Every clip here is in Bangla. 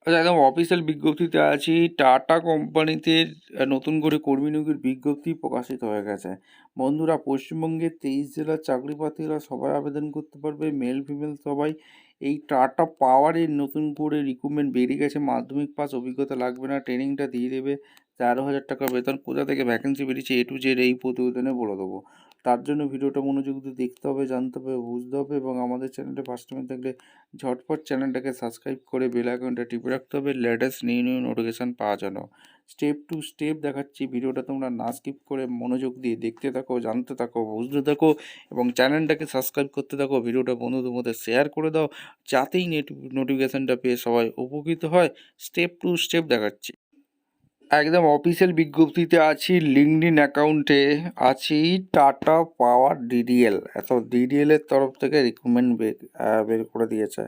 আচ্ছা, একদম অফিসিয়াল বিজ্ঞপ্তিতে আছি। টাটা কোম্পানিতে নতুন করে কর্মী নিয়োগের বিজ্ঞপ্তি প্রকাশিত হয়ে গেছে। বন্ধুরা, পশ্চিমবঙ্গের 23 জেলার চাকরি প্রার্থীরা সবাই আবেদন করতে পারবে, মেল ফিমেল সবাই। এই টাটা পাওয়ারের নতুন করে রিক্রুটমেন্ট বেরিয়ে গেছে। মাধ্যমিক পাস, অভিজ্ঞতা লাগবে না, ট্রেনিংটা দিয়ে দেবে। 13,000 টাকা বেতন। কোথা থেকে ভ্যাকেন্সি বেরিয়েছে A to Z এই প্রতিবেদনে বলে দেবো। তার জন্য ভিডিওটা মনোযোগ দিয়ে দেখতে হবে, জানতে হবে, বুঝতে হবে এবং আমাদের চ্যানেলে ফার্স্ট টাইম থাকলে ঝটপট চ্যানেলটাকে সাবস্ক্রাইব করে বেল আইকনটা টিপে রাখতে হবে লেটেস্ট নিউ নিউ নোটিফিকেশান পাওয়ার জন্য। স্টেপ টু স্টেপ দেখাচ্ছি, ভিডিওটা তোমরা না স্কিপ করে মনোযোগ দিয়ে দেখতে থাকো, জানতে থাকো, বুঝতে থাকো এবং চ্যানেলটাকে সাবস্ক্রাইব করতে থাকো। ভিডিওটা বন্ধুদের মধ্যে শেয়ার করে দাও, যাতেই নোটিফিকেশানটা পেয়ে সবাই উপকৃত হয়। স্টেপ টু স্টেপ দেখাচ্ছি। একদম অফিসিয়াল বিজ্ঞপ্তিতে আছি, লিঙ্কডইন অ্যাকাউন্টে আছি। টাটা পাওয়ার ডিডিএল, ডিডিএলের তরফ থেকে রিক্রুটমেন্ট বের করে দিয়েছে।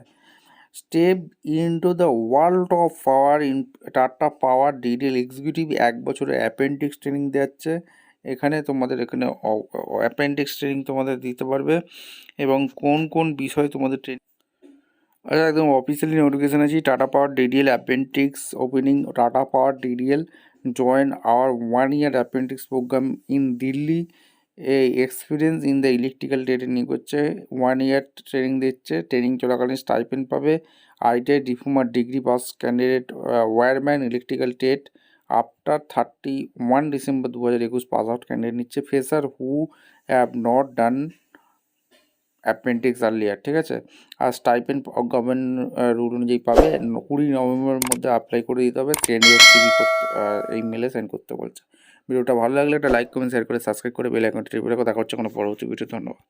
Step into the world of power in tata power DDL executive 1 বছরের অ্যাপেন্ডিক্স ট্রেনিং দেওয়াচ্ছে। এখানে অ্যাপেন্ডিক্স ট্রেনিং তোমাদের দিতে পারবে এবং কোন কোন বিষয় তোমাদের ট্রেনিং। আচ্ছা, একদম অফিসিয়ালি নোটিফিকেশান আছে। Tata power DDL apprentice opening. Tata power DDL join our 1 year apprentice programme in Delhi. এই experience in the electrical trade নিয়ে করছে। 1 year ট্রেনিং দিচ্ছে। ট্রেনিং চলাকালীন স্টাইপেন্ড পাবে। ITI diploma degree pass candidate wireman electrical trade after 31 December 2021 pass out candidate নিচ্ছে। Fresher who have not done apprentice earlier, ঠিক আছে। আর স্টাইপেন্ড গভর্নমেন্ট রুল অনুযায়ী পাবে। 20 নভেম্বরের মধ্যে অ্যাপ্লাই করে দিতে হবে। কেন্দ্রীয় সিভি করতে এই মেলে সেন্ড করতে বলছে। ভিডিওটা ভালো লাগলে একটা লাইক কমেন্ট শেয়ার করে সাবস্ক্রাইব করে বেল আইকনটা টিপে রাখো। দেখা হচ্ছে কোনো পরবর্তী ভিডিও। ধন্যবাদ।